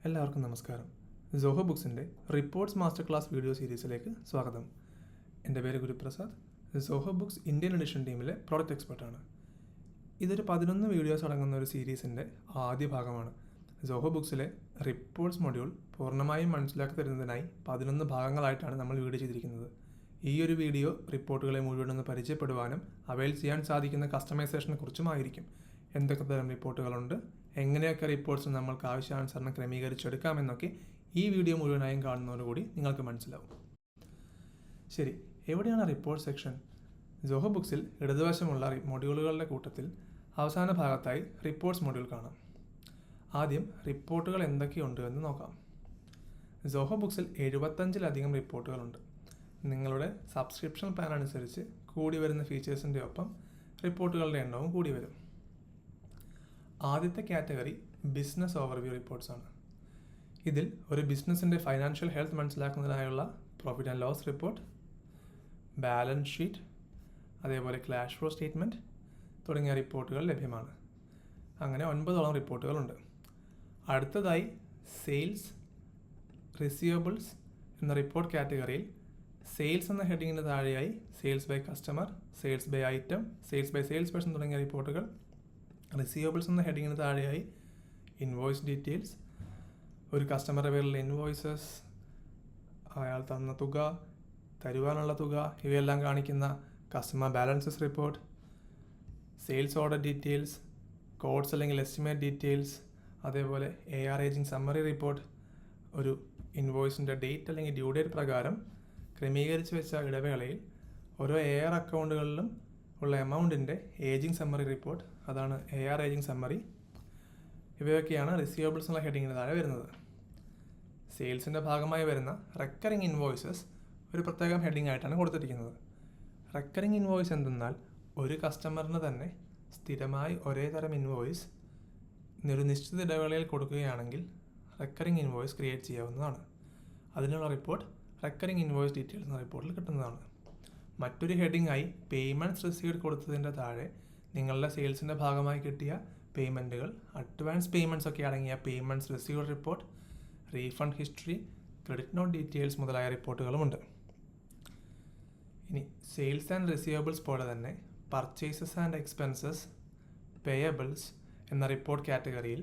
എല്ലാവർക്കും നമസ്കാരം. സോഹോ ബുക്സിൻ്റെ റിപ്പോർട്ട്സ് മാസ്റ്റർ ക്ലാസ് വീഡിയോ സീരീസിലേക്ക് സ്വാഗതം. എൻ്റെ പേര് Guruprasad. Zoho Books Indian edition ടീമിലെ പ്രോഡക്റ്റ് എക്സ്പെർട്ടാണ്. ഇതൊരു 11 വീഡിയോസ് അടങ്ങുന്ന ഒരു സീരീസിൻ്റെ ആദ്യ ഭാഗമാണ്. സോഹോ ബുക്സിലെ റിപ്പോർട്ട്സ് മൊഡ്യൂൾ പൂർണ്ണമായും മനസ്സിലാക്കി തരുന്നതിനായി 11 ഭാഗങ്ങളായിട്ടാണ് നമ്മൾ വീഡിയോ ചെയ്തിരിക്കുന്നത്. ഈ ഒരു വീഡിയോ റിപ്പോർട്ടുകളെ മുഴുവനൊന്ന് പരിചയപ്പെടുവാനും അവയിൽ ചെയ്യാൻ സാധിക്കുന്ന കസ്റ്റമൈസേഷനെ കുറിച്ചുമായിരിക്കും. എന്തൊക്കെ തരം റിപ്പോർട്ടുകളുണ്ട്, എങ്ങനെയൊക്കെ റിപ്പോർട്ട്സ് നമ്മൾക്ക് ആവശ്യാനുസരണം ക്രമീകരിച്ചെടുക്കാമെന്നൊക്കെ ഈ വീഡിയോ മുഴുവനായും കാണുന്നതോടുകൂടി നിങ്ങൾക്ക് മനസ്സിലാവും. ശരി, എവിടെയാണ് റിപ്പോർട്ട് സെക്ഷൻ? സോഹോ ബുക്സിൽ ഇടതുവശമുള്ള മൊഡ്യൂളുകളുടെ കൂട്ടത്തിൽ അവസാന ഭാഗത്തായി റിപ്പോർട്ട്സ് മൊഡ്യൂൾ കാണാം. ആദ്യം റിപ്പോർട്ടുകൾ എന്തൊക്കെയുണ്ട് എന്ന് നോക്കാം. സോഹോ ബുക്സിൽ 75-ലധികം റിപ്പോർട്ടുകളുണ്ട്. നിങ്ങളുടെ സബ്സ്ക്രിപ്ഷൻ പ്ലാൻ അനുസരിച്ച് കൂടി വരുന്ന ഫീച്ചേഴ്സിൻ്റെ ഒപ്പം റിപ്പോർട്ടുകളുടെ എണ്ണവും കൂടി വരും. ആദ്യത്തെ കാറ്റഗറി ബിസിനസ് ഓവർവ്യൂ റിപ്പോർട്ട്സ് ആണ്. ഇതിൽ ഒരു ബിസിനസ്സിൻ്റെ ഫൈനാൻഷ്യൽ ഹെൽത്ത് മനസ്സിലാക്കുന്നതിനായുള്ള profit and loss report, balance sheet, അതേപോലെ ക്യാഷ് ഫ്ലോ സ്റ്റേറ്റ്മെൻറ്റ് തുടങ്ങിയ റിപ്പോർട്ടുകൾ ലഭ്യമാണ്. അങ്ങനെ 9ഓളം റിപ്പോർട്ടുകളുണ്ട്. അടുത്തതായി സെയിൽസ് റിസീവബിൾസ് എന്ന റിപ്പോർട്ട് കാറ്റഗറിയിൽ സെയിൽസ് എന്ന ഹെഡിങ്ങിന് താഴെയായി sales by customer, sales by item, sales by sales person തുടങ്ങിയ റിപ്പോർട്ടുകൾ. റിസീവബിൾസ് എന്ന ഹെഡിങ്ങിന് താഴെയായി ഇൻവോയ്സ് ഡീറ്റെയിൽസ്, ഒരു കസ്റ്റമറുടെ പേരിലുള്ള ഇൻവോയ്സസ്, അയാൾ തന്ന തുക, തരുവാനുള്ള തുക, ഇവയെല്ലാം കാണിക്കുന്ന customer balances report, sales order details, codes അല്ലെങ്കിൽ എസ്റ്റിമേറ്റ് ഡീറ്റെയിൽസ്, അതേപോലെ AR ഏജിങ് സമ്മറി റിപ്പോർട്ട്, ഒരു ഇൻവോയ്സിൻ്റെ ഡേറ്റ് അല്ലെങ്കിൽ ഡ്യൂ ഡേറ്റ് പ്രകാരം ക്രമീകരിച്ച് വെച്ച ഇടവേളയിൽ ഓരോ AR അക്കൗണ്ടുകളിലും ഉള്ള എമൗണ്ടിൻ്റെ ഏജിങ് സമ്മറി റിപ്പോർട്ട്, അതാണ് AR ഏജിങ് സമ്മറി. ഇവയൊക്കെയാണ് റിസീവബിൾസ് എന്നുള്ള ഹെഡിങ്ങിന് താഴെ വരുന്നത്. സെയിൽസിൻ്റെ ഭാഗമായി വരുന്ന റെക്കറിങ് ഇൻവോയ്സസ് ഒരു പ്രത്യേകം ഹെഡിങ് ആയിട്ടാണ് കൊടുത്തിരിക്കുന്നത്. റെക്കറിങ് ഇൻവോയ്സ് എന്തെന്നാൽ ഒരു കസ്റ്റമറിന് തന്നെ സ്ഥിരമായി ഒരേ തരം ഇൻവോയ്സ് ഒരു നിശ്ചിത ഇടവേളയിൽ കൊടുക്കുകയാണെങ്കിൽ റെക്കറിങ് ഇൻവോയ്സ് ക്രിയേറ്റ് ചെയ്യാവുന്നതാണ്. അതിനുള്ള റിപ്പോർട്ട് റെക്കറിങ് ഇൻവോയ്സ് ഡീറ്റെയിൽസ് എന്ന റിപ്പോർട്ടിൽ കിട്ടുന്നതാണ്. മറ്റൊരു ഹെഡിങ്ങായി പേയ്മെൻറ്റ്സ് റിസീവ്ഡ് കൊടുത്തതിൻ്റെ താഴെ നിങ്ങളുടെ സെയിൽസിൻ്റെ ഭാഗമായി കിട്ടിയ പേയ്മെൻറ്റുകൾ, അഡ്വാൻസ് പേയ്മെൻറ്റ്സ് ഒക്കെ അടങ്ങിയ payments received report, refund history, credit note details മുതലായ റിപ്പോർട്ടുകളുമുണ്ട്. ഇനി സെയിൽസ് ആൻഡ് റിസീവബിൾസ് പോലെ തന്നെ പർച്ചേസസ് ആൻഡ് എക്സ്പെൻസസ്, പേയബിൾസ് എന്ന റിപ്പോർട്ട് കാറ്റഗറിയിൽ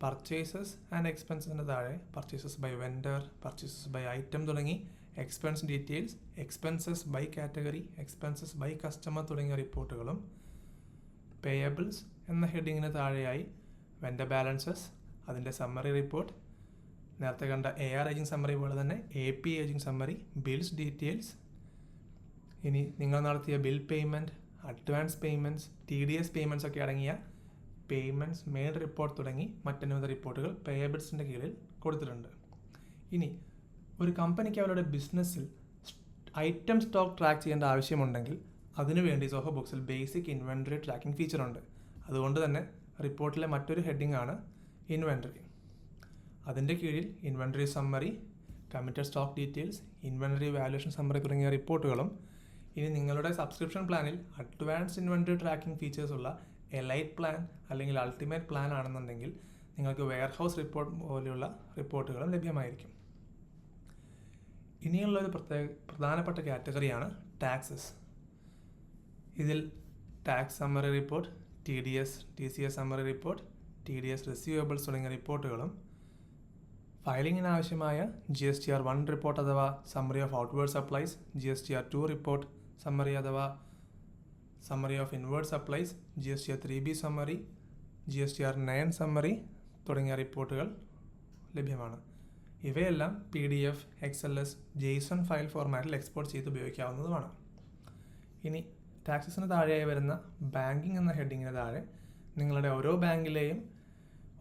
പർച്ചേസസ് ആൻഡ് എക്സ്പെൻസസിന് താഴെ purchases by vendor, purchases by item തുടങ്ങി expense details, expenses by category, expenses by customer തുടങ്ങിയ റിപ്പോർട്ടുകളും, പേയബിൾസ് എന്ന ഹെഡിങ്ങിന് താഴെയായി വെൻഡർ ബാലൻസസ്, അതിൻ്റെ സമ്മറി റിപ്പോർട്ട്, നേരത്തെ കണ്ട AR ഏജിങ് സമ്മറി പോലെ തന്നെ AP aging summary, bills details, ഇനി നിങ്ങൾ നടത്തിയ bill payment, advance payments, TDS payments ഒക്കെ അടങ്ങിയ പേയ്മെൻറ്റ്സ് മെയ്ഡ് റിപ്പോർട്ട് തുടങ്ങി മറ്റനവധി റിപ്പോർട്ടുകൾ പേയബിൾസിൻ്റെ കീഴിൽ കൊടുത്തിട്ടുണ്ട്. ഇനി ഒരു കമ്പനിക്ക് അവരുടെ ബിസിനസ്സിൽ ഐറ്റം സ്റ്റോക്ക് ട്രാക്ക് ചെയ്യേണ്ട ആവശ്യമുണ്ടെങ്കിൽ അതിനുവേണ്ടി സോഹോ ബുക്സിൽ ബേസിക് ഇൻവെൻറ്ററി ട്രാക്കിംഗ് ഫീച്ചറുണ്ട്. അതുകൊണ്ട് തന്നെ റിപ്പോർട്ടിലെ മറ്റൊരു ഹെഡിങ് ആണ് ഇൻവെൻറ്ററി. അതിൻ്റെ കീഴിൽ inventory summary, committed stock details, inventory valuation summary തുടങ്ങിയ റിപ്പോർട്ടുകളും. ഇനി നിങ്ങളുടെ സബ്സ്ക്രിപ്ഷൻ പ്ലാനിൽ അഡ്വാൻസ് ഇൻവെൻറ്ററി ട്രാക്കിംഗ് ഫീച്ചേഴ്സ് ഉള്ള എലൈറ്റ് പ്ലാൻ അല്ലെങ്കിൽ അൾട്ടിമേറ്റ് പ്ലാൻ ആണെന്നുണ്ടെങ്കിൽ നിങ്ങൾക്ക് വെയർഹൗസ് റിപ്പോർട്ട് പോലെയുള്ള റിപ്പോർട്ടുകളും ലഭ്യമായിരിക്കും. ഇനിയുള്ളൊരു പ്രധാനപ്പെട്ട കാറ്റഗറിയാണ് ടാക്സസ്. ഇതിൽ tax summary report, TDS TCS summary report, TDS receivables തുടങ്ങിയ റിപ്പോർട്ടുകളും, ഫയലിങ്ങിന് ആവശ്യമായ GSTR 1 റിപ്പോർട്ട് അഥവാ summary of outward supplies, GSTR 2 report summary അഥവാ summary of inward supplies, GSTR 3B summary, GSTR 9 summary തുടങ്ങിയ റിപ്പോർട്ടുകൾ ലഭ്യമാണ്. ഇവയെല്ലാം PDF, XLS, JSON ഫയൽ ഫോർമാറ്റിൽ എക്സ്പോർട്ട് ചെയ്ത് ഉപയോഗിക്കാവുന്നതുമാണ്. ഇനി ടാക്സസിന് താഴെയായി വരുന്ന ബാങ്കിങ് എന്ന ഹെഡിങ്ങിന് താഴെ നിങ്ങളുടെ ഓരോ ബാങ്കിലെയും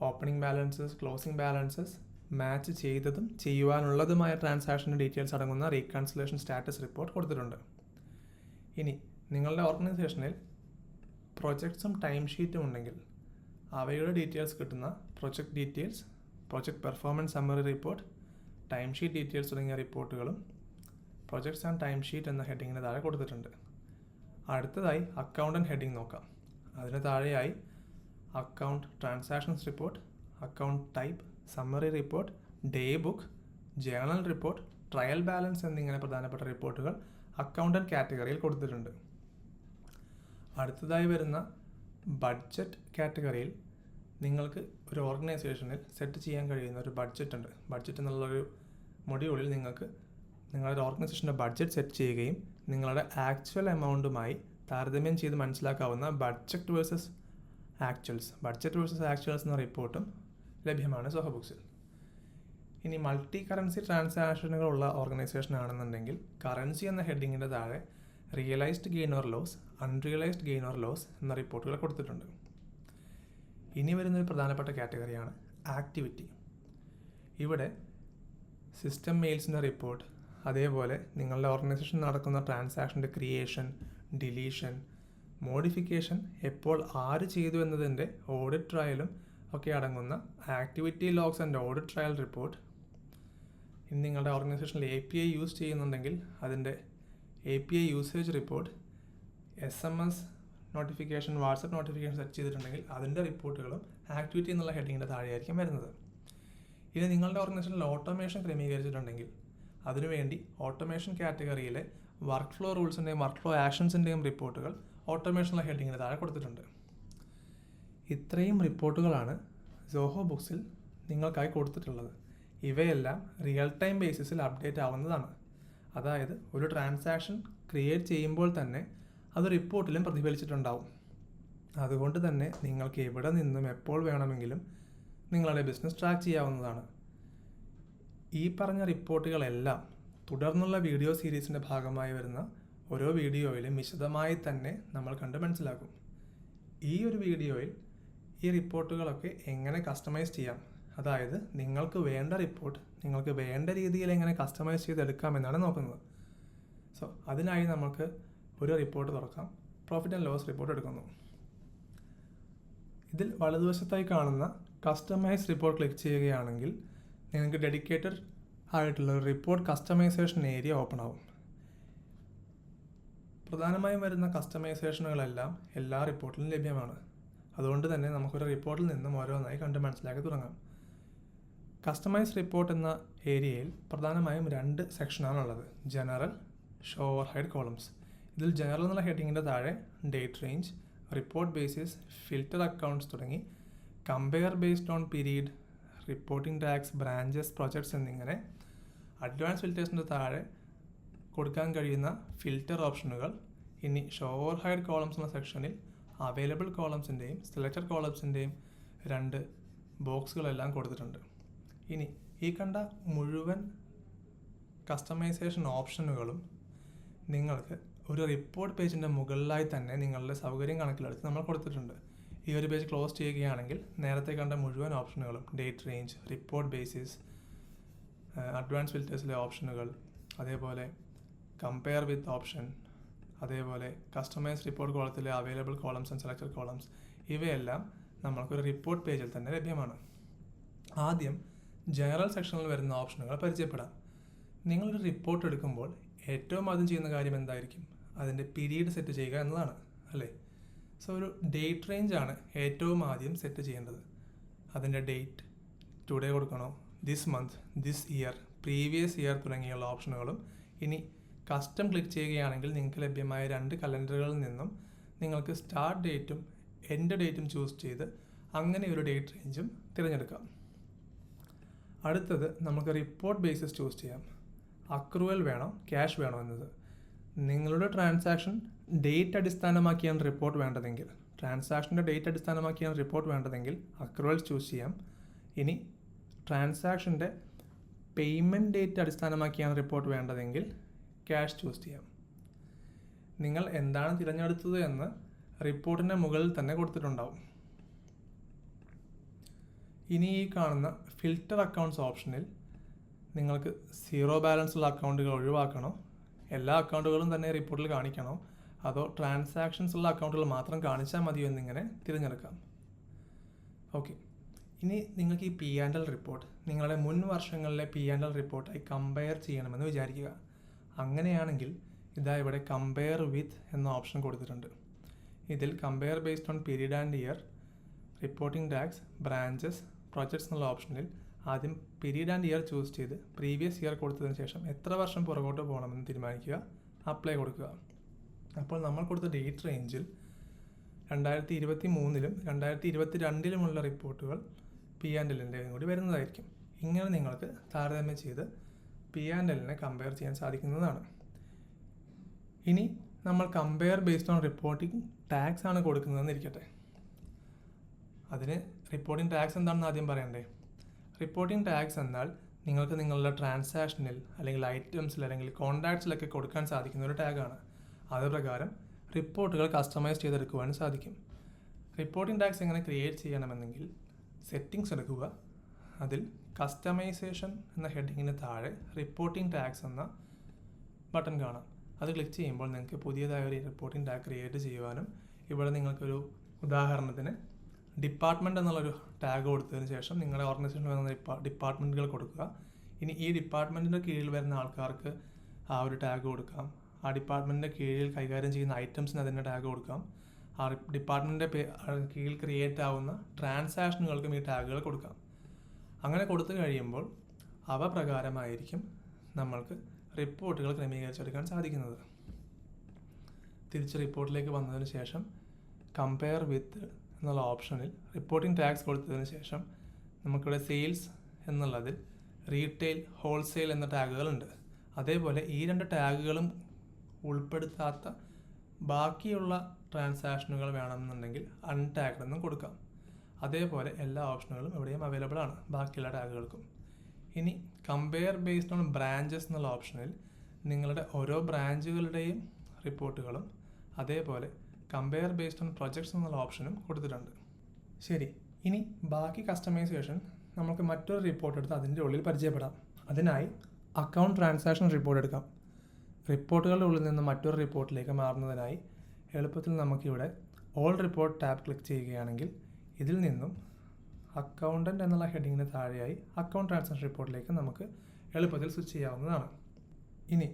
opening balances, closing balances, match ചെയ്തതും ചെയ്യുവാനുള്ളതുമായ ട്രാൻസാക്ഷൻ ഡീറ്റെയിൽസ് അടങ്ങുന്ന റീകൺസിലേഷൻ സ്റ്റാറ്റസ് റിപ്പോർട്ട് കൊടുത്തിട്ടുണ്ട്. ഇനി നിങ്ങളുടെ ഓർഗനൈസേഷനിൽ പ്രൊജക്ട്സും ടൈം ഷീറ്റും ഉണ്ടെങ്കിൽ അവയുടെ ഡീറ്റെയിൽസ് കിട്ടുന്ന project details, project performance summary report, time sheet details തുടങ്ങിയ റിപ്പോർട്ടുകളും പ്രൊജക്ട്സ് ആൻഡ് ടൈം ഷീറ്റ് എന്ന ഹെഡിങ്ങിന് താഴെ കൊടുത്തിട്ടുണ്ട്. അടുത്തതായി അക്കൗണ്ടൻറ്റ് ഹെഡിങ് നോക്കാം. അതിന് താഴെയായി account transactions report, account type, summary report, day book, journal report, trial balance എന്നിങ്ങനെ പ്രധാനപ്പെട്ട റിപ്പോർട്ടുകൾ അക്കൗണ്ടൻറ്റ് കാറ്റഗറിയിൽ കൊടുത്തിട്ടുണ്ട്. അടുത്തതായി വരുന്ന ബഡ്ജറ്റ് കാറ്റഗറിയിൽ നിങ്ങൾക്ക് ഒരു ഓർഗനൈസേഷനിൽ സെറ്റ് ചെയ്യാൻ കഴിയുന്ന ഒരു ബഡ്ജറ്റ് ഉണ്ട്. ബഡ്ജറ്റ് എന്നുള്ളൊരു മൊഡ്യൂളിൽ നിങ്ങൾക്ക് നിങ്ങളുടെ ഓർഗനൈസേഷൻ്റെ ബഡ്ജറ്റ് സെറ്റ് ചെയ്യുകയും നിങ്ങളുടെ ആക്ച്വൽ എമൗണ്ടുമായി താരതമ്യം ചെയ്ത് മനസ്സിലാക്കാവുന്ന ബഡ്ജറ്റ് വേഴ്സസ് ആക്ച്വൽസ് എന്ന റിപ്പോർട്ടും ലഭ്യമാണ് സോഹോ ബുക്സിൽ. ഇനി മൾട്ടി കറൻസി ട്രാൻസാക്ഷനുകളുള്ള ഓർഗനൈസേഷൻ ആണെന്നുണ്ടെങ്കിൽ കറൻസി എന്ന ഹെഡിങ്ങിൻ്റെ താഴെ realised gain or loss, unrealised gain or loss എന്ന റിപ്പോർട്ടുകൾ കൊടുത്തിട്ടുണ്ട്. ഇനി വരുന്നൊരു പ്രധാനപ്പെട്ട കാറ്റഗറിയാണ് ആക്ടിവിറ്റി. ഇവിടെ സിസ്റ്റം മെയിൽസിൻ്റെ റിപ്പോർട്ട്, അതേപോലെ നിങ്ങളുടെ ഓർഗനൈസേഷൻ നടക്കുന്ന ട്രാൻസാക്ഷൻ്റെ ക്രിയേഷൻ, ഡിലീഷൻ, മോഡിഫിക്കേഷൻ, എപ്പോൾ ആര് ചെയ്തു എന്നതിൻ്റെ ഓഡിറ്റ് ട്രയലും ഒക്കെ അടങ്ങുന്ന activity logs and audit trial report. ഇനി നിങ്ങളുടെ ഓർഗനൈസേഷനിൽ API യൂസ് ചെയ്യുന്നുണ്ടെങ്കിൽ അതിൻ്റെ API usage report, SMS notification, WhatsApp notification set ചെയ്തിട്ടുണ്ടെങ്കിൽ അതിൻ്റെ റിപ്പോർട്ടുകളും ആക്ടിവിറ്റി എന്നുള്ള ഹെഡിങ്ങിൻ്റെ താഴെയായിരിക്കും വരുന്നത്. ഇനി നിങ്ങളുടെ ഓർഗനൈസേഷനിൽ ഓട്ടോമേഷൻ ക്രമീകരിച്ചിട്ടുണ്ടെങ്കിൽ അതിനുവേണ്ടി ഓട്ടോമേഷൻ കാറ്റഗറിയിലെ വർക്ക് ഫ്ലോ റൂൾസിൻ്റെയും വർക്ക് ഫ്ലോ ആക്ഷൻസിൻ്റെയും റിപ്പോർട്ടുകൾ ഓട്ടോമേഷനുള്ള ഹെഡിങ്ങിന് താഴെ കൊടുത്തിട്ടുണ്ട്. ഇത്രയും റിപ്പോർട്ടുകളാണ് സോഹോ ബുക്സിൽ നിങ്ങൾക്കായി കൊടുത്തിട്ടുള്ളത്. ഇവയെല്ലാം റിയൽ ടൈം ബേസിസിൽ അപ്ഡേറ്റ് ആവുന്നതാണ്. അതായത് ഒരു ട്രാൻസാക്ഷൻ ക്രിയേറ്റ് ചെയ്യുമ്പോൾ തന്നെ അത് റിപ്പോർട്ടിലും പ്രതിഫലിച്ചിട്ടുണ്ടാവും. അതുകൊണ്ട് തന്നെ നിങ്ങൾക്ക് എവിടെ നിന്നും എപ്പോൾ വേണമെങ്കിലും നിങ്ങളുടെ ബിസിനസ് ട്രാക്ക് ചെയ്യാവുന്നതാണ്. ഈ പറഞ്ഞ റിപ്പോർട്ടുകളെല്ലാം തുടർന്നുള്ള വീഡിയോ സീരീസിൻ്റെ ഭാഗമായി വരുന്ന ഓരോ വീഡിയോയിലും വിശദമായി തന്നെ നമ്മൾ കണ്ട് മനസ്സിലാക്കും. ഈ ഒരു വീഡിയോയിൽ ഈ റിപ്പോർട്ടുകളൊക്കെ എങ്ങനെ കസ്റ്റമൈസ് ചെയ്യാം, അതായത് നിങ്ങൾക്ക് വേണ്ട റിപ്പോർട്ട് നിങ്ങൾക്ക് വേണ്ട രീതിയിൽ എങ്ങനെ കസ്റ്റമൈസ് ചെയ്തെടുക്കാമെന്നാണ് നോക്കുന്നത്. സോ അതിനായി നമുക്ക് ഒരു റിപ്പോർട്ട് തുറക്കാം. പ്രോഫിറ്റ് ആൻഡ് ലോസ് റിപ്പോർട്ട് എടുക്കുന്നു. ഇതിൽ വലതുവശത്തായി കാണുന്ന കസ്റ്റമൈസ് റിപ്പോർട്ട് ക്ലിക്ക് ചെയ്യുകയാണെങ്കിൽ നിങ്ങൾക്ക് ഡെഡിക്കേറ്റഡ് ആയിട്ടുള്ള ഒരു റിപ്പോർട്ട് കസ്റ്റമൈസേഷൻ ഏരിയ ഓപ്പൺ ആവും. പ്രധാനമായും വരുന്ന കസ്റ്റമൈസേഷനുകളെല്ലാം എല്ലാ റിപ്പോർട്ടിലും ലഭ്യമാണ്. അതുകൊണ്ട് തന്നെ നമുക്കൊരു റിപ്പോർട്ടിൽ നിന്നും ഓരോന്നായി കണ്ട് മനസ്സിലാക്കി തുടങ്ങാം. കസ്റ്റമൈസ് റിപ്പോർട്ട് എന്ന ഏരിയയിൽ പ്രധാനമായും 2 സെക്ഷനാണുള്ളത്: general, show or hide columns. ഇതിൽ ജനറൽ എന്നുള്ള ഹെഡിങ്ങിൻ്റെ താഴെ date range, report basis, filter accounts തുടങ്ങി compare based on period, reporting tax, branches, projects എന്നിങ്ങനെ അഡ്വാൻസ് ഫിൽറ്റേഴ്സിൻ്റെ താഴെ കൊടുക്കാൻ കഴിയുന്ന ഫിൽറ്റർ ഓപ്ഷനുകൾ. ഇനി ഷോ ഓവർ ഹൈഡ് കോളംസ് എന്ന സെക്ഷനിൽ അവൈലബിൾ കോളംസിൻ്റെയും സെലക്റ്റഡ് കോളംസിൻ്റെയും 2 ബോക്സുകളെല്ലാം കൊടുത്തിട്ടുണ്ട്. ഇനി ഈ കണ്ട മുഴുവൻ കസ്റ്റമൈസേഷൻ ഓപ്ഷനുകളും നിങ്ങൾക്ക് ഒരു റിപ്പോർട്ട് പേജിൻ്റെ മുകളിലായി തന്നെ നിങ്ങളുടെ സൗകര്യം കണക്കിലെടുത്ത് നമ്മൾ കൊടുത്തിട്ടുണ്ട്. ഈ ഒരു പേജ് ക്ലോസ് ചെയ്യുകയാണെങ്കിൽ നേരത്തെ കണ്ട മുഴുവൻ ഓപ്ഷനുകളും date range, report basis, advance ഫിൽറ്റേഴ്സിലെ ഓപ്ഷനുകൾ, അതേപോലെ കമ്പയർ വിത്ത് ഓപ്ഷൻ, അതേപോലെ കസ്റ്റമൈസ് റിപ്പോർട്ട് കോളത്തിലെ available columns and selected columns, ഇവയെല്ലാം നമ്മൾക്കൊരു റിപ്പോർട്ട് പേജിൽ തന്നെ ലഭ്യമാണ്. ആദ്യം ജനറൽ സെക്ഷനിൽ വരുന്ന ഓപ്ഷനുകൾ പരിചയപ്പെടാം. നിങ്ങളൊരു റിപ്പോർട്ട് എടുക്കുമ്പോൾ ഏറ്റവും ആദ്യം ചെയ്യുന്ന കാര്യം എന്തായിരിക്കും? അതിൻ്റെ പീരീഡ് സെറ്റ് ചെയ്യുക എന്നതാണ്, അല്ലേ? സോ ഒരു ഡേറ്റ് റേഞ്ച് ആണ് ഏറ്റവും ആദ്യം സെറ്റ് ചെയ്യേണ്ടത്. അതിൻ്റെ ഡേറ്റ് ടുഡേ കൊടുക്കണോ, this month, this year, previous year തുടങ്ങിയുള്ള ഓപ്ഷനുകളും. ഇനി കസ്റ്റം ക്ലിക്ക് ചെയ്യുകയാണെങ്കിൽ നിങ്ങൾക്ക് ലഭ്യമായ 2 കലണ്ടറുകളിൽ നിന്നും നിങ്ങൾക്ക് സ്റ്റാർട്ട് ഡേറ്റും എൻഡ് ഡേറ്റും ചൂസ് ചെയ്ത് അങ്ങനെ ഒരു ഡേറ്റ് റേഞ്ചും തിരഞ്ഞെടുക്കാം. അടുത്തത് നമുക്ക് റിപ്പോർട്ട് ബേസിസ് ചൂസ് ചെയ്യാം. അക്രൂവൽ വേണോ, ക്യാഷ് വേണോ എന്നത്. നിങ്ങളുടെ ട്രാൻസാക്ഷൻ ഡേറ്റ് അടിസ്ഥാനമാക്കിയാണ് റിപ്പോർട്ട് വേണ്ടതെങ്കിൽ, ട്രാൻസാക്ഷൻ്റെ ഡേറ്റ് അടിസ്ഥാനമാക്കിയാണ് റിപ്പോർട്ട് വേണ്ടതെങ്കിൽ അക്രൂവൽ ചൂസ് ചെയ്യാം. ഇനി ട്രാൻസാക്ഷൻ്റെ പേയ്മെൻറ്റ് ഡേറ്റ് അടിസ്ഥാനമാക്കിയാണ് റിപ്പോർട്ട് വേണ്ടതെങ്കിൽ ക്യാഷ് ചൂസ് ചെയ്യാം. നിങ്ങൾ എന്താണ് തിരഞ്ഞെടുത്തത് എന്ന് റിപ്പോർട്ടിൻ്റെ മുകളിൽ തന്നെ കൊടുത്തിട്ടുണ്ടാവും. ഇനി ഈ കാണുന്ന ഫിൽറ്റർ അക്കൗണ്ട്സ് ഓപ്ഷനിൽ നിങ്ങൾക്ക് 0 ബാലൻസ് ഉള്ള അക്കൗണ്ടുകൾ ഒഴിവാക്കണോ, എല്ലാ അക്കൗണ്ടുകളും തന്നെ റിപ്പോർട്ടിൽ കാണിക്കണോ, അതോ ട്രാൻസാക്ഷൻസ് ഉള്ള അക്കൗണ്ടുകൾ മാത്രം കാണിച്ചാൽ മതിയോ എന്നിങ്ങനെ തിരഞ്ഞെടുക്കാം. ഓക്കെ, ഇനി നിങ്ങൾക്ക് ഈ P&L റിപ്പോർട്ട് നിങ്ങളുടെ മുൻ വർഷങ്ങളിലെ P&L റിപ്പോർട്ടായി കമ്പയർ ചെയ്യണമെന്ന് വിചാരിക്കുക. അങ്ങനെയാണെങ്കിൽ ഇതാ ഇവിടെ കമ്പയർ വിത്ത് എന്ന ഓപ്ഷൻ കൊടുത്തിട്ടുണ്ട്. ഇതിൽ compare based on period and year, reporting tax, branches, projects എന്നുള്ള ഓപ്ഷനിൽ ആദ്യം പീരീഡ് ആൻഡ് ഇയർ ചൂസ് ചെയ്ത് പ്രീവിയസ് ഇയർ കൊടുത്തതിന് ശേഷം എത്ര വർഷം പുറകോട്ട് പോകണമെന്ന് തീരുമാനിക്കുക, അപ്ലൈ കൊടുക്കുക. അപ്പോൾ നമ്മൾ കൊടുത്ത ഡേറ്റ് റേഞ്ചിൽ 2023-ലും 2022-ലുമുള്ള റിപ്പോർട്ടുകൾ P&Lൻ്റെ കൂടി വരുന്നതായിരിക്കും. ഇങ്ങനെ നിങ്ങൾക്ക് താരതമ്യം ചെയ്ത് P&Lനെ കമ്പയർ ചെയ്യാൻ സാധിക്കുന്നതാണ്. ഇനി നമ്മൾ compare based on reporting tax ആണ് കൊടുക്കുന്നതെന്ന് ഇരിക്കട്ടെ. അതിന് റിപ്പോർട്ടിംഗ് ടാക്സ് എന്താണെന്ന് ആദ്യം പറയണ്ടേ. റിപ്പോർട്ടിംഗ് ടാക്സ് എന്നാൽ നിങ്ങൾക്ക് നിങ്ങളുടെ ട്രാൻസാക്ഷനിൽ അല്ലെങ്കിൽ ഐറ്റംസിൽ അല്ലെങ്കിൽ കോൺട്രാക്ട്സിലൊക്കെ കൊടുക്കാൻ സാധിക്കുന്ന ഒരു ടാഗാണ്. അതുപ്രകാരം റിപ്പോർട്ടുകൾ കസ്റ്റമൈസ് ചെയ്തെടുക്കുവാൻ സാധിക്കും. റിപ്പോർട്ടിംഗ് ടാക്സ് എങ്ങനെ ക്രിയേറ്റ് ചെയ്യണമെന്നെങ്കിൽ സെറ്റിംഗ്സ് എടുക്കുക. അതിൽ കസ്റ്റമൈസേഷൻ എന്ന ഹെഡിങ്ങിന് താഴെ റിപ്പോർട്ടിംഗ് ടാക്സ് എന്ന ബട്ടൺ കാണാം. അത് ക്ലിക്ക് ചെയ്യുമ്പോൾ നിങ്ങൾക്ക് പുതിയതായ ഒരു റിപ്പോർട്ടിംഗ് ടാഗ് ക്രിയേറ്റ് ചെയ്യുവാനും, ഇവിടെ നിങ്ങൾക്കൊരു ഉദാഹരണത്തിന് ഡിപ്പാർട്ട്മെൻറ്റ് എന്നുള്ളൊരു ടാഗ് കൊടുത്തതിന് ശേഷം നിങ്ങളുടെ ഓർഗനൈസേഷനിൽ വരുന്ന ഡിപ്പാർട്ട്മെൻറ്റുകൾ കൊടുക്കുക. ഇനി ഈ ഡിപ്പാർട്ട്മെൻറ്റിൻ്റെ കീഴിൽ വരുന്ന ആൾക്കാർക്ക് ആ ഒരു ടാഗ് കൊടുക്കാം. ആ ഡിപ്പാർട്ട്മെൻറ്റിൻ്റെ കീഴിൽ കൈകാര്യം ചെയ്യുന്ന ഐറ്റംസിന് അതിൻ്റെ ടാഗ് കൊടുക്കാം. ആ ഡിപ്പാർട്ട്മെൻറ്റിൻ്റെ കീഴിൽ ക്രിയേറ്റ് ആവുന്ന ട്രാൻസാക്ഷനുകൾക്കും ഈ ടാഗുകൾ കൊടുക്കാം. അങ്ങനെ കൊടുത്തു കഴിയുമ്പോൾ അവ പ്രകാരമായിരിക്കും നമ്മൾക്ക് റിപ്പോർട്ടുകൾ ക്രമീകരിച്ചെടുക്കാൻ സാധിക്കുന്നത്. തിരിച്ച് റിപ്പോർട്ടിലേക്ക് വന്നതിന് ശേഷം കമ്പയർ വിത്ത് എന്നുള്ള ഓപ്ഷനിൽ റിപ്പോർട്ടിംഗ് ടാക്സ് കൊടുത്തതിന് ശേഷം നമുക്കിവിടെ സെയിൽസ് എന്നുള്ളതിൽ റീറ്റെയിൽ, ഹോൾസെയിൽ എന്ന ടാഗുകളുണ്ട്. അതേപോലെ ഈ രണ്ട് ടാഗുകളും ഉൾപ്പെടുത്താത്ത ബാക്കിയുള്ള ട്രാൻസാക്ഷനുകൾ വേണമെന്നുണ്ടെങ്കിൽ അൺടാഗ്ഡ് എന്നും കൊടുക്കാം. അതേപോലെ എല്ലാ ഓപ്ഷനുകളും ഇവിടെയും അവൈലബിൾ ആണ് ബാക്കിയുള്ള ടാഗുകൾക്കും. ഇനി കമ്പയർ ബേസ്ഡ് ഓൺ ബ്രാഞ്ചസ് എന്നുള്ള ഓപ്ഷനിൽ നിങ്ങളുടെ ഓരോ ബ്രാഞ്ചുകളുടെയും റിപ്പോർട്ടുകളും അതേപോലെ കമ്പയർ ബേസ്ഡ് ഓൺ പ്രൊജക്ട്സ് എന്നുള്ള ഓപ്ഷനും കൊടുത്തിട്ടുണ്ട്. ശരി, ഇനി ബാക്കി കസ്റ്റമൈസേഷൻ നമുക്ക് മറ്റൊരു റിപ്പോർട്ട് എടുത്ത് അതിൻ്റെ ഉള്ളിൽ പരിചയപ്പെടാം. അതിനായി അക്കൗണ്ട് ട്രാൻസാക്ഷൻ റിപ്പോർട്ട് എടുക്കാം. റിപ്പോർട്ടുകളുടെ ഉള്ളിൽ നിന്ന് മറ്റൊരു റിപ്പോർട്ടിലേക്ക് മാറുന്നതിനായി എളുപ്പത്തിൽ നമുക്കിവിടെ ഓൾ റിപ്പോർട്ട് ടാബ് ക്ലിക്ക് ചെയ്യുകയാണെങ്കിൽ ഇതിൽ നിന്നും അക്കൗണ്ടൻ്റ് എന്നുള്ള ഹെഡിങ്ങിന് താഴെയായി അക്കൗണ്ട് ട്രാൻസാക്ഷൻ റിപ്പോർട്ടിലേക്ക് നമുക്ക് എളുപ്പത്തിൽ സ്വിച്ച് ചെയ്യാവുന്നതാണ്. ഇനി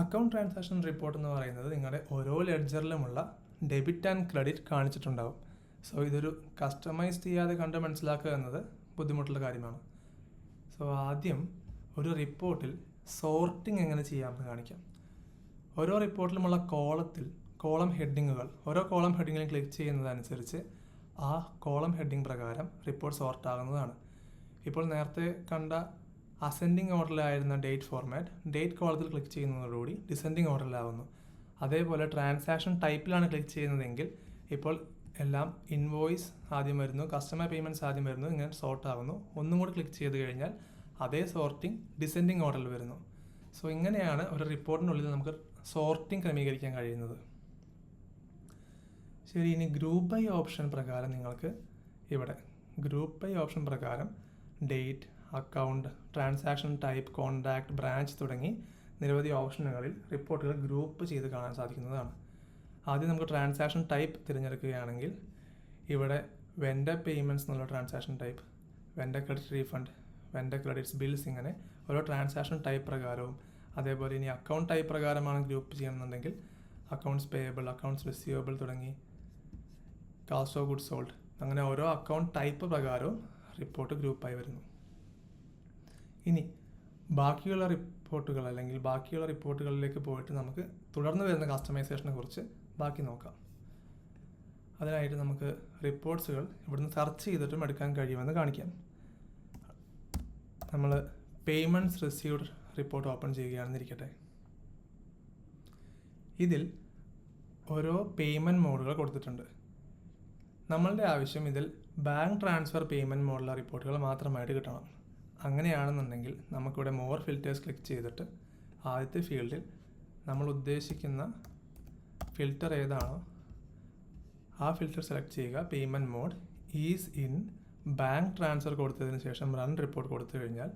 അക്കൗണ്ട് ട്രാൻസാക്ഷൻ റിപ്പോർട്ട് എന്ന് പറയുന്നത് നിങ്ങളുടെ ഓരോ ലെഡ്ജറിലുമുള്ള ഡെബിറ്റ് ആൻഡ് ക്രെഡിറ്റ് കാണിച്ചിട്ടുണ്ടാവും. സോ ഇതൊരു കസ്റ്റമൈസ് ചെയ്യാതെ കണ്ട് മനസ്സിലാക്കുക എന്നത് ബുദ്ധിമുട്ടുള്ള കാര്യമാണ്. സോ ആദ്യം ഒരു റിപ്പോർട്ടിൽ സോർട്ടിംഗ് എങ്ങനെ ചെയ്യാമെന്ന് കാണിക്കാം. ഓരോ റിപ്പോർട്ടിലുമുള്ള കോളം ഹെഡിങ്ങുകൾ, ഓരോ കോളം ഹെഡിങ്ങിലും ക്ലിക്ക് ചെയ്യുന്നതനുസരിച്ച് ആ കോളം ഹെഡിങ് പ്രകാരം റിപ്പോർട്ട് സോർട്ട് ആകുന്നതാണ്. ഇപ്പോൾ നേരത്തെ കണ്ട അസെൻഡിങ് ഓർഡറിലായിരുന്ന ഡേറ്റ് ഫോർമാറ്റ് ഡേറ്റ് കോളത്തിൽ ക്ലിക്ക് ചെയ്യുന്നതോടുകൂടി ഡിസെൻഡിങ് ഓർഡറിലാവുന്നു. അതേപോലെ ട്രാൻസാക്ഷൻ ടൈപ്പിലാണ് ക്ലിക്ക് ചെയ്യുന്നതെങ്കിൽ ഇപ്പോൾ എല്ലാം ഇൻവോയ്സ് ആദ്യം വരുന്നു, കസ്റ്റമർ പേയ്മെൻറ്റ്സ് ആദ്യം വരുന്നു, ഇങ്ങനെ സോർട്ട് ആകുന്നു. ഒന്നും കൂടി ക്ലിക്ക് ചെയ്ത് കഴിഞ്ഞാൽ അതേ സോർട്ടിങ് ഡിസെൻഡിങ് ഓർഡറിൽ വരുന്നു. സോ ഇങ്ങനെയാണ് ഒരു റിപ്പോർട്ടിനുള്ളിൽ നമുക്ക് സോർട്ടിങ് ക്രമീകരിക്കാൻ കഴിയുന്നത്. ശരി, ഇനി ഗ്രൂപ്പ് ബൈ ഓപ്ഷൻ പ്രകാരം നിങ്ങൾക്ക് ഇവിടെ ഗ്രൂപ്പ് ബൈ ഓപ്ഷൻ പ്രകാരം date, account, transaction type, contact, branch തുടങ്ങി നിരവധി ഓപ്ഷനുകളിൽ റിപ്പോർട്ടുകൾ ഗ്രൂപ്പ് ചെയ്ത് കാണാൻ സാധിക്കുന്നതാണ്. ആദ്യം നമുക്ക് ട്രാൻസാക്ഷൻ ടൈപ്പ് തിരഞ്ഞെടുക്കുകയാണെങ്കിൽ ഇവിടെ വെൻഡർ പേയ്മെൻറ്റ്സ് എന്നുള്ള transaction type, vendor credit refund, vendor credits, bills, ഇങ്ങനെ ഓരോ ട്രാൻസാക്ഷൻ ടൈപ്പ് പ്രകാരവും, അതേപോലെ ഇനി അക്കൗണ്ട് ടൈപ്പ് പ്രകാരമാണ് ഗ്രൂപ്പ് ചെയ്യണമെന്നുണ്ടെങ്കിൽ അക്കൗണ്ട്സ് പേയബിൾ, അക്കൗണ്ട്സ് റിസീവബിൾ തുടങ്ങി കാസ്റ്റ് ഓഫ് ഗുഡ്സ് സോൾഡ്, അങ്ങനെ ഓരോ അക്കൗണ്ട് ടൈപ്പ് പ്രകാരവും റിപ്പോർട്ട് ഗ്രൂപ്പായി വരുന്നു. ഇനി ബാക്കിയുള്ള റിപ്പോർട്ടുകൾ അല്ലെങ്കിൽ ബാക്കിയുള്ള റിപ്പോർട്ടുകളിലേക്ക് പോയിട്ട് നമുക്ക് തുടർന്ന് വരുന്ന കസ്റ്റമൈസേഷനെ കുറിച്ച് ബാക്കി നോക്കാം. അതിനായിട്ട് നമുക്ക് റിപ്പോർട്ട്സുകൾ ഇവിടുന്ന് സെർച്ച് ചെയ്തിട്ടും എടുക്കാൻ കഴിയുമെന്ന് കാണിക്കാം. നമ്മൾ പേയ്മെൻറ്റ്സ് റിസീവ്ഡ് റിപ്പോർട്ട് ഓപ്പൺ ചെയ്യുകയാണെന്നിരിക്കട്ടെ. ഇതിൽ ഓരോ പേയ്മെൻറ്റ് മോഡുകൾ കൊടുത്തിട്ടുണ്ട്. നമ്മളുടെ ആവശ്യം ഇതിൽ ബാങ്ക് ട്രാൻസ്ഫർ പേയ്മെൻറ്റ് മോഡുള്ള റിപ്പോർട്ടുകൾ മാത്രമായിട്ട് കിട്ടണം. അങ്ങനെയാണെന്നുണ്ടെങ്കിൽ നമുക്കിവിടെ മോർ ഫിൽറ്റേഴ്സ് ക്ലിക്ക് ചെയ്തിട്ട് ആദ്യത്തെ ഫീൽഡിൽ നമ്മൾ ഉദ്ദേശിക്കുന്ന ഫിൽറ്റർ ഏതാണോ ആ ഫിൽറ്റർ സെലക്ട് ചെയ്യുക. Payment mode is in bank transfer കൊടുത്തതിന് ശേഷം റൺ റിപ്പോർട്ട് കൊടുത്തു കഴിഞ്ഞാൽ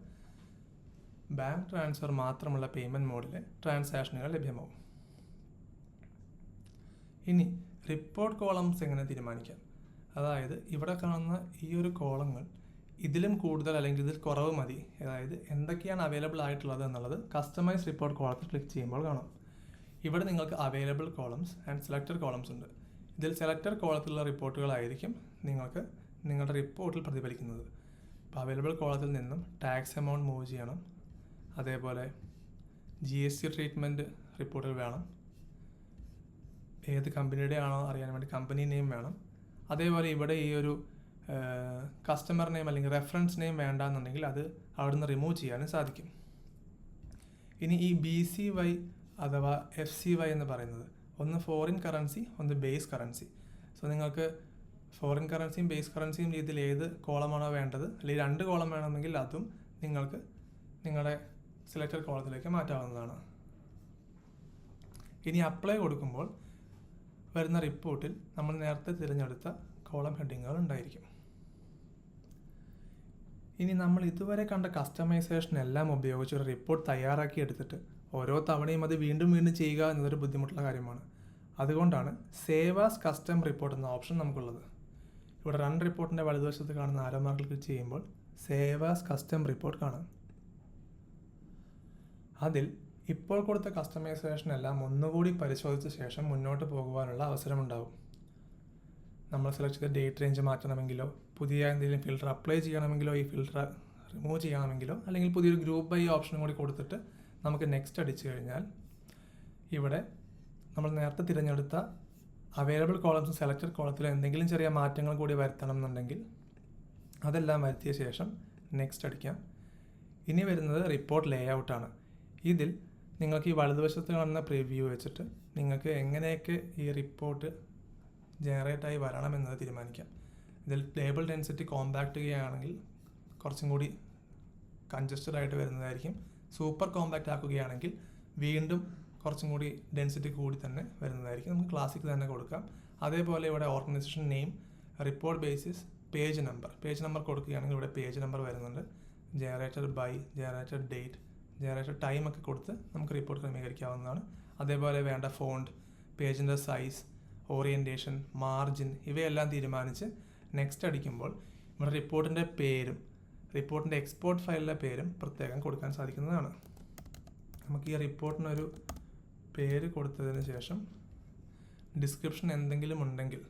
ബാങ്ക് ട്രാൻസ്ഫർ മാത്രമുള്ള പേയ്മെൻറ്റ് മോഡിലെ ട്രാൻസാക്ഷനുകൾ ലഭ്യമാവും. ഇനി റിപ്പോർട്ട് കോളംസ് എങ്ങനെ തീരുമാനിക്കാം? അതായത് ഇവിടെ കാണുന്ന ഈ ഒരു കോളങ്ങൾ ഇതിലും കൂടുതൽ അല്ലെങ്കിൽ ഇതിൽ കുറവ് മതി, അതായത് എന്തൊക്കെയാണ് അവൈലബിൾ ആയിട്ടുള്ളത് എന്നുള്ളത് കസ്റ്റമൈസ് റിപ്പോർട്ട് കോളത്തിൽ ക്ലിക്ക് ചെയ്യുമ്പോൾ കാണാം. ഇവിടെ നിങ്ങൾക്ക് available columns and selector columns ഉണ്ട്. ഇതിൽ സെലക്ടർ കോളത്തിലുള്ള റിപ്പോർട്ടുകളായിരിക്കും നിങ്ങൾക്ക് നിങ്ങളുടെ റിപ്പോർട്ടിൽ പ്രതിഫലിക്കുന്നത്. അപ്പോൾ അവൈലബിൾ കോളത്തിൽ നിന്നും ടാക്സ് എമൗണ്ട് മൂവ് ചെയ്യണം. അതേപോലെ GST ട്രീറ്റ്മെൻറ്റ് റിപ്പോർട്ടിൽ വേണം. ഏത് കമ്പനിയുടെ ആണോ അറിയാൻ വേണ്ടി കമ്പനി നെയിം വേണം. അതേപോലെ ഇവിടെ ഈ ഒരു കസ്റ്റമർ നെയിം അല്ലെങ്കിൽ റെഫറൻസ് നെയിം വേണ്ടാന്നുണ്ടെങ്കിൽ അത് അവിടുന്ന് റിമൂവ് ചെയ്യാനും സാധിക്കും. ഇനി ഈ BCY അഥവാ FCY എന്ന് പറയുന്നത് ഒന്ന് ഫോറിൻ കറൻസി, ഒന്ന് ബേസ് കറൻസി. സോ നിങ്ങൾക്ക് ഫോറിൻ കറൻസിയും ബേസ് കറൻസിയും രീതിയിൽ ഏത് കോളമാണോ വേണ്ടത്, അല്ലെങ്കിൽ 2 കോളം വേണമെങ്കിൽ അതും നിങ്ങൾക്ക് നിങ്ങളുടെ സെലക്ടഡ് കോളത്തിലേക്ക് മാറ്റാവുന്നതാണ്. ഇനി അപ്ലൈ കൊടുക്കുമ്പോൾ വരുന്ന റിപ്പോർട്ടിൽ നമ്മൾ നേരത്തെ തിരഞ്ഞെടുത്ത കോളം ഹെഡിങ്ങുകൾ ഉണ്ടായിരിക്കും. ഇനി നമ്മൾ ഇതുവരെ കണ്ട കസ്റ്റമൈസേഷൻ എല്ലാം ഉപയോഗിച്ച് ഒരു റിപ്പോർട്ട് തയ്യാറാക്കി എടുത്തിട്ട് ഓരോ തവണയും അത് വീണ്ടും വീണ്ടും ചെയ്യുക എന്നതൊരു ബുദ്ധിമുട്ടുള്ള കാര്യമാണ്. അതുകൊണ്ടാണ് സേവ് ആസ് കസ്റ്റം റിപ്പോർട്ട് എന്ന ഓപ്ഷൻ നമുക്കുള്ളത്. ഇവിടെ റൺ റിപ്പോർട്ടിൻ്റെ വലതുവശത്ത് കാണുന്ന ആരോ മാർക്കിൽ ക്ലിക്ക് ചെയ്യുമ്പോൾ സേവ് ആസ് കസ്റ്റം റിപ്പോർട്ട് കാണാം. അതിൽ ഇപ്പോൾ കൊടുത്ത കസ്റ്റമൈസേഷൻ എല്ലാം ഒന്നുകൂടി പരിശോധിച്ച ശേഷം മുന്നോട്ട് പോകുവാനുള്ള അവസരമുണ്ടാവും. നമ്മൾ സെലക്ട് ചെയ്ത ഡേറ്റ് റേഞ്ച് മാറ്റണമെങ്കിലോ, പുതിയ എന്തെങ്കിലും ഫിൽറ്റർ അപ്ലൈ ചെയ്യണമെങ്കിലോ, ഈ ഫിൽറ്റർ റിമൂവ് ചെയ്യണമെങ്കിലോ, അല്ലെങ്കിൽ പുതിയൊരു ഗ്രൂപ്പ് ബൈ ഓപ്ഷനും കൂടി കൊടുത്തിട്ട് നമുക്ക് നെക്സ്റ്റ് അടിച്ചു കഴിഞ്ഞാൽ ഇവിടെ നമ്മൾ നേരത്തെ തിരഞ്ഞെടുത്ത അവൈലബിൾ കോളംസ് സെലക്ടഡ് കോളത്തിൽ എന്തെങ്കിലും ചെറിയ മാറ്റങ്ങൾ കൂടി വരുത്തണം എന്നുണ്ടെങ്കിൽ അതെല്ലാം വരുത്തിയ ശേഷം നെക്സ്റ്റ് അടിക്കാം. ഇനി വരുന്നത് റിപ്പോർട്ട് ലേഔട്ടാണ്. ഇതിൽ നിങ്ങൾക്ക് ഈ വലതുവശത്ത് കാണുന്ന പ്രിവ്യൂ വെച്ചിട്ട് നിങ്ങൾക്ക് എങ്ങനെയൊക്കെ ഈ റിപ്പോർട്ട് ജനറേറ്റായി വരണമെന്നത് തീരുമാനിക്കാം. ഇതിൽ ടേബിൾ ഡെൻസിറ്റി കോമ്പാക്റ്റ് ചെയ്യുകയാണെങ്കിൽ കുറച്ചും കൂടി കൺജസ്റ്റഡ് ആയിട്ട് വരുന്നതായിരിക്കും. സൂപ്പർ കോമ്പാക്റ്റ് ആക്കുകയാണെങ്കിൽ വീണ്ടും കുറച്ചും കൂടി ഡെൻസിറ്റി കൂടി തന്നെ വരുന്നതായിരിക്കും. നമുക്ക് ക്ലാസിക് തന്നെ കൊടുക്കാം. അതേപോലെ ഇവിടെ organisation name, report basis, page number കൊടുക്കുകയാണെങ്കിൽ ഇവിടെ പേജ് നമ്പർ വരുന്നുണ്ട്. Generated by, generated date, generated time ഒക്കെ കൊടുത്ത് നമുക്ക് റിപ്പോർട്ട് ക്രമീകരിക്കാവുന്നതാണ്. അതേപോലെ വേണ്ട ഫോണ്ട്, പേജിൻ്റെ സൈസ്, ഓറിയൻറ്റേഷൻ, മാർജിൻ ഇവയെല്ലാം തീരുമാനിച്ച് നെക്സ്റ്റ് അടിക്കുമ്പോൾ നമ്മുടെ റിപ്പോർട്ടിൻ്റെ പേരും റിപ്പോർട്ടിൻ്റെ എക്സ്പോർട്ട് ഫയലിലെ പേരും പ്രത്യേകം കൊടുക്കാൻ സാധിക്കുന്നതാണ്. നമുക്ക് ഈ റിപ്പോർട്ടിനൊരു പേര് കൊടുത്തതിന് ശേഷം ഡിസ്ക്രിപ്ഷൻ എന്തെങ്കിലും ഉണ്ടെങ്കിൽ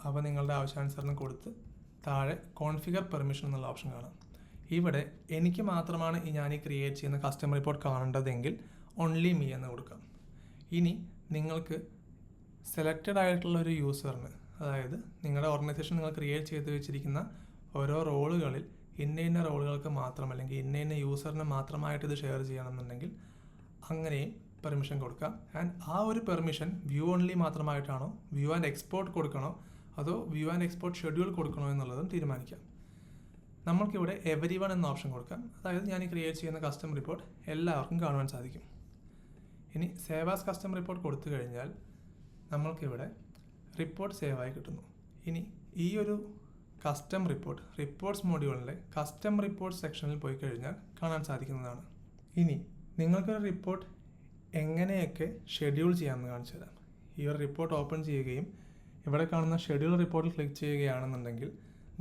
അവ നിങ്ങളുടെ ആവശ്യാനുസരണം കൊടുത്ത് താഴെ കോൺഫിഗർ പെർമിഷൻ എന്നുള്ള ഓപ്ഷൻ കാണാം. ഇവിടെ എനിക്ക് മാത്രമാണ് ഞാൻ ഈ ക്രിയേറ്റ് ചെയ്യുന്ന കസ്റ്റമർ റിപ്പോർട്ട് കാണേണ്ടതെങ്കിൽ ഓൺലി മീ എന്ന് കൊടുക്കാം. ഇനി നിങ്ങൾക്ക് സെലക്റ്റഡ് ആയിട്ടുള്ള ഒരു യൂസറിന്, അതായത് നിങ്ങളുടെ ഓർഗനൈസേഷൻ നിങ്ങൾ ക്രിയേറ്റ് ചെയ്ത് വെച്ചിരിക്കുന്ന ഓരോ റോളുകളിൽ ഇന്ന റോളുകൾക്ക് മാത്രം അല്ലെങ്കിൽ ഇന്ന യൂസറിന് മാത്രമായിട്ട് ഇത് ഷെയർ ചെയ്യണമെന്നുണ്ടെങ്കിൽ അങ്ങനെയും പെർമിഷൻ കൊടുക്കാം. ആൻഡ് ആ ഒരു പെർമിഷൻ വ്യൂ ഓൺലി മാത്രമായിട്ടാണോ, വ്യൂ ആൻഡ് എക്സ്പോർട്ട് കൊടുക്കണോ, അതോ വ്യൂ ആൻഡ് എക്സ്പോർട്ട് ഷെഡ്യൂൾ കൊടുക്കണോ എന്നുള്ളതും തീരുമാനിക്കാം. നമ്മൾക്കിവിടെ എവരി1 എന്ന ഓപ്ഷൻ കൊടുക്കാം. അതായത് ഞാൻ ഈ ക്രിയേറ്റ് ചെയ്യുന്ന കസ്റ്റം റിപ്പോർട്ട് എല്ലാവർക്കും കാണുവാൻ സാധിക്കും. ഇനി സേവ് ആസ് കസ്റ്റം റിപ്പോർട്ട് കൊടുത്തു കഴിഞ്ഞാൽ നമ്മൾക്കിവിടെ റിപ്പോർട്ട് സേവായി കിട്ടുന്നു. ഇനി ഈ ഒരു കസ്റ്റം റിപ്പോർട്ട്സ് മോഡ്യൂളിലെ കസ്റ്റം റിപ്പോർട്ട് സെക്ഷനിൽ പോയി കഴിഞ്ഞാൽ കാണാൻ സാധിക്കുന്നതാണ്. ഇനി നിങ്ങൾക്കൊരു റിപ്പോർട്ട് എങ്ങനെയൊക്കെ ഷെഡ്യൂൾ ചെയ്യാമെന്ന് കാണിച്ചു തരാം. ഈ ഒരു റിപ്പോർട്ട് ഓപ്പൺ ചെയ്യുകയും ഇവിടെ കാണുന്ന ഷെഡ്യൂൾ റിപ്പോർട്ടിൽ ക്ലിക്ക് ചെയ്യുകയാണെന്നുണ്ടെങ്കിൽ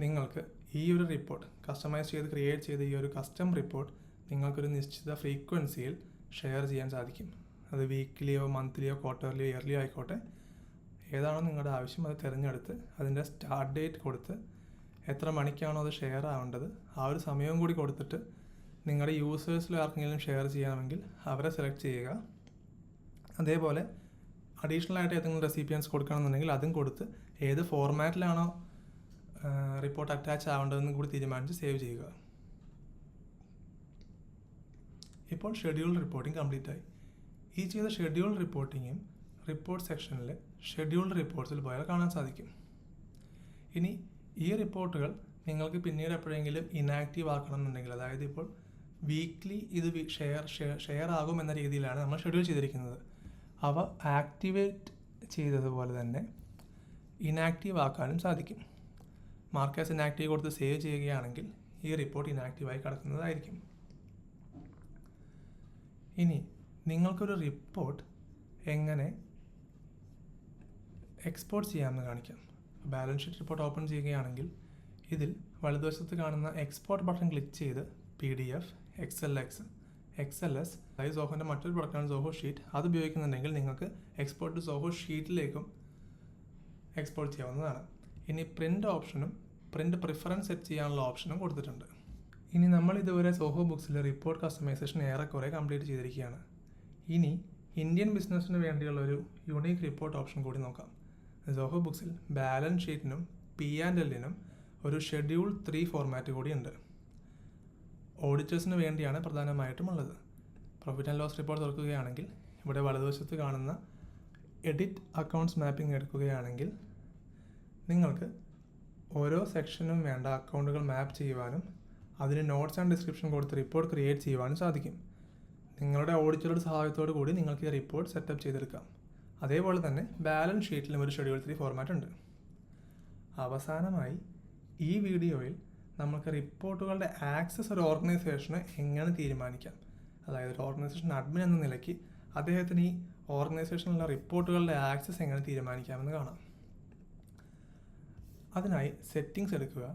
നിങ്ങൾക്ക് ഈ ഒരു റിപ്പോർട്ട് കസ്റ്റമൈസ് ചെയ്ത് ക്രിയേറ്റ് ചെയ്ത ഈ ഒരു കസ്റ്റം റിപ്പോർട്ട് നിങ്ങൾക്കൊരു നിശ്ചിത ഫ്രീക്വൻസിയിൽ ഷെയർ ചെയ്യാൻ സാധിക്കും. അത് വീക്ക്ലിയോ മന്ത്ലിയോ ക്വാർട്ടർലിയോ ഇയർലിയോ ആയിക്കോട്ടെ, ഏതാണോ നിങ്ങളുടെ ആവശ്യം അത് തിരഞ്ഞെടുത്ത് അതിൻ്റെ സ്റ്റാർട്ട് ഡേറ്റ് കൊടുത്ത് എത്ര മണിക്കാണോ അത് ഷെയർ ആവേണ്ടത് ആ ഒരു സമയവും കൂടി കൊടുത്തിട്ട് നിങ്ങളുടെ യൂസേഴ്സിൽ ആർക്കെങ്കിലും ഷെയർ ചെയ്യണമെങ്കിൽ അവരെ സെലക്ട് ചെയ്യുക. അതേപോലെ അഡീഷണൽ ആയിട്ട് ഏതെങ്കിലും റെസിപ്പിയൻസ് കൊടുക്കണമെന്നുണ്ടെങ്കിൽ അതും കൊടുത്ത് ഏത് ഫോർമാറ്റിലാണോ റിപ്പോർട്ട് അറ്റാച്ച് ആവേണ്ടതെന്ന് കൂടി തീരുമാനിച്ച് സേവ് ചെയ്യുക. ഇപ്പോൾ ഷെഡ്യൂൾ റിപ്പോർട്ടിംഗ് കംപ്ലീറ്റ് ആയി. ഈ ചെയ്ത ഷെഡ്യൂൾ റിപ്പോർട്ടിങ്ങും റിപ്പോർട്ട് സെക്ഷനിൽ ഷെഡ്യൂൾ റിപ്പോർട്ട്സിൽ പോയാൽ കാണാൻ സാധിക്കും. ഇനി ഈ റിപ്പോർട്ടുകൾ നിങ്ങൾക്ക് പിന്നീട് എപ്പോഴെങ്കിലും ഇനാക്റ്റീവ് ആക്കണം എന്നുണ്ടെങ്കിൽ, അതായത് ഇപ്പോൾ വീക്ക്ലി ഇത് ഷെയർ ആകും എന്ന രീതിയിലാണ് നമ്മൾ ഷെഡ്യൂൾ ചെയ്തിരിക്കുന്നത്, അവ ആക്ടിവേറ്റ് ചെയ്തതുപോലെ തന്നെ ഇനാക്റ്റീവ് ആക്കാനും സാധിക്കും. മാർക്ക് ഇനാക്റ്റീവ് കൊടുത്ത് സേവ് ചെയ്യുകയാണെങ്കിൽ ഈ റിപ്പോർട്ട് ഇനാക്റ്റീവായി കിടക്കുന്നതായിരിക്കും. ഇനി നിങ്ങൾക്കൊരു റിപ്പോർട്ട് എങ്ങനെ എക്സ്പോർട്ട് ചെയ്യാമെന്ന് കാണിക്കാം. ബാലൻസ് ഷീറ്റ് റിപ്പോർട്ട് ഓപ്പൺ ചെയ്യുകയാണെങ്കിൽ ഇതിൽ വലതുവശത്ത് കാണുന്ന എക്സ്പോർട്ട് ബട്ടൺ ക്ലിക്ക് ചെയ്ത് PDF, XLS അതായത് സോഹോൻ്റെ മറ്റൊരു പ്രൊഡക്റ്റാണ് സോഹോ ഷീറ്റ്, അത് ഉപയോഗിക്കുന്നുണ്ടെങ്കിൽ നിങ്ങൾക്ക് എക്സ്പോർട്ട് ടു സോഹോ ഷീറ്റിലേക്കും എക്സ്പോർട്ട് ചെയ്യാവുന്നതാണ്. ഇനി പ്രിൻ്റ് ഓപ്ഷനും പ്രിൻ്റ് പ്രിഫറൻസ് സെറ്റ് ചെയ്യാനുള്ള ഓപ്ഷനും കൊടുത്തിട്ടുണ്ട്. ഇനി നമ്മൾ ഇതുവരെ സോഹോ ബുക്സിലെ റിപ്പോർട്ട് കസ്റ്റമൈസേഷൻ ഏറെക്കുറെ കംപ്ലീറ്റ് ചെയ്തിരിക്കുകയാണ്. ഇനി ഇന്ത്യൻ ബിസിനസ്സിന് വേണ്ടിയുള്ള ഒരു യുണീക്ക് റിപ്പോർട്ട് ഓപ്ഷൻ കൂടി നോക്കാം. സോഹോ ബുക്സിൽ ബാലൻസ് ഷീറ്റിനും P&Lനും ഒരു ഷെഡ്യൂൾ 3 ഫോർമാറ്റ് കൂടിയുണ്ട്. ഓഡിറ്റേഴ്സിന് വേണ്ടിയാണ് പ്രധാനമായിട്ടും ഉള്ളത്. പ്രോഫിറ്റ് ആൻഡ് ലോസ് റിപ്പോർട്ട് തുറക്കുകയാണെങ്കിൽ ഇവിടെ വലതുവശത്ത് കാണുന്ന എഡിറ്റ് അക്കൗണ്ട്സ് മാപ്പിംഗ് എടുക്കുകയാണെങ്കിൽ നിങ്ങൾക്ക് ഓരോ സെക്ഷനും വേണ്ട അക്കൗണ്ടുകൾ മാപ്പ് ചെയ്യുവാനും അതിന് നോട്ട്സ് ആൻഡ് ഡിസ്ക്രിപ്ഷൻ കൊടുത്ത് റിപ്പോർട്ട് ക്രിയേറ്റ് ചെയ്യുവാനും സാധിക്കും. നിങ്ങളുടെ ഓഡിറ്ററുടെ സഹായത്തോടു കൂടി നിങ്ങൾക്ക് ഈ റിപ്പോർട്ട് സെറ്റപ്പ് ചെയ്തെടുക്കാം. അതേപോലെ തന്നെ ബാലൻസ് ഷീറ്റിലും ഒരു ഷെഡ്യൂൾ 3 ഫോർമാറ്റ് ഉണ്ട്. അവസാനമായി ഈ വീഡിയോയിൽ നമുക്ക് റിപ്പോർട്ടുകളുടെ ആക്സസ് ഒരു ഓർഗനൈസേഷന് എങ്ങനെ തീരുമാനിക്കാം, അതായത് ഒരു ഓർഗനൈസേഷൻ അഡ്മിൻ എന്ന നിലയ്ക്ക് അദ്ദേഹത്തിന് ഈ ഓർഗനൈസേഷനിലുള്ള റിപ്പോർട്ടുകളുടെ ആക്സസ് എങ്ങനെ തീരുമാനിക്കാമെന്ന് കാണാം. അതിനായി സെറ്റിംഗ്സ് എടുക്കുക.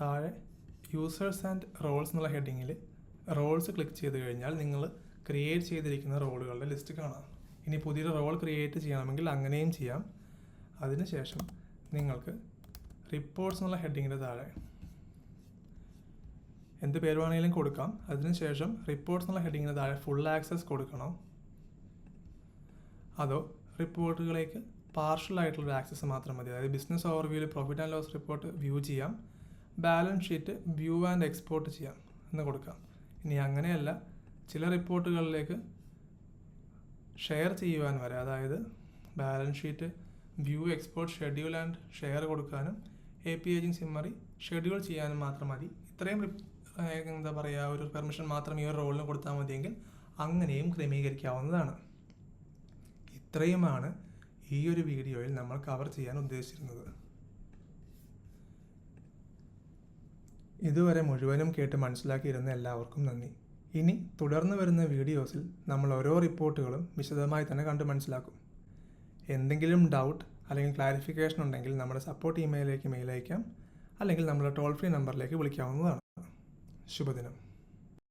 താഴെ യൂസേഴ്സ് ആൻഡ് റോൾസ് എന്നുള്ള ഹെഡിങ്ങിൽ റോൾസ് ക്ലിക്ക് ചെയ്ത് കഴിഞ്ഞാൽ നിങ്ങൾ ക്രിയേറ്റ് ചെയ്തിരിക്കുന്ന റോളുകളുടെ ലിസ്റ്റ് കാണാം. ഇനി പുതിയൊരു റോൾ ക്രിയേറ്റ് ചെയ്യണമെങ്കിൽ അങ്ങനെയും ചെയ്യാം. അതിനുശേഷം നിങ്ങൾക്ക് റിപ്പോർട്ട്സ് എന്നുള്ള ഹെഡിങ്ങിൻ്റെ താഴെ എന്ത് പേര് വേണമെങ്കിലും കൊടുക്കാം. അതിനുശേഷം റിപ്പോർട്ട്സ് എന്നുള്ള ഹെഡിങ്ങിന് താഴെ ഫുൾ ആക്സസ് കൊടുക്കണോ അതോ റിപ്പോർട്ടുകളിലേക്ക് പാർഷ്യൽ ആയിട്ടുള്ളൊരു ആക്സസ് മാത്രം മതി. അതായത് ബിസിനസ് ഓവർവ്യൂവിൽ profit and loss report view ചെയ്യാം, balance sheet view and export ചെയ്യാം എന്ന് കൊടുക്കാം. ഇനി അങ്ങനെയല്ല, ചില റിപ്പോർട്ടുകളിലേക്ക് ഷെയർ ചെയ്യുവാൻ വരെ, അതായത് balance sheet view export schedule and share കൊടുക്കാനും API സിമ്മറി ഷെഡ്യൂൾ ചെയ്യാനും മാത്രം മതി. ഇത്രയും ഒരു പെർമിഷൻ മാത്രം ഈ ഒരു റോളിന് കൊടുത്താൽ മതിയെങ്കിൽ അങ്ങനെയും ക്രമീകരിക്കാവുന്നതാണ്. ഇത്രയുമാണ് ഈ ഒരു വീഡിയോയിൽ നമ്മൾ കവർ ചെയ്യാൻ ഉദ്ദേശിച്ചിരുന്നത്. ഇതുവരെ മുഴുവനും കേട്ട് മനസ്സിലാക്കിയിരുന്ന എല്ലാവർക്കും നന്ദി. ഇനി തുടർന്ന് വരുന്ന വീഡിയോസിൽ നമ്മൾ ഓരോ റിപ്പോർട്ടുകളും വിശദമായി തന്നെ കണ്ട് മനസ്സിലാക്കും. എന്തെങ്കിലും ഡൗട്ട് അല്ലെങ്കിൽ ക്ലാരിഫിക്കേഷൻ ഉണ്ടെങ്കിൽ നമ്മുടെ സപ്പോർട്ട് ഇമെയിലിലേക്ക് മെയിൽ അയക്കാം, അല്ലെങ്കിൽ നമ്മുടെ ടോൾ ഫ്രീ നമ്പറിലേക്ക് വിളിക്കാവുന്നതാണ്. ശുഭദിനം.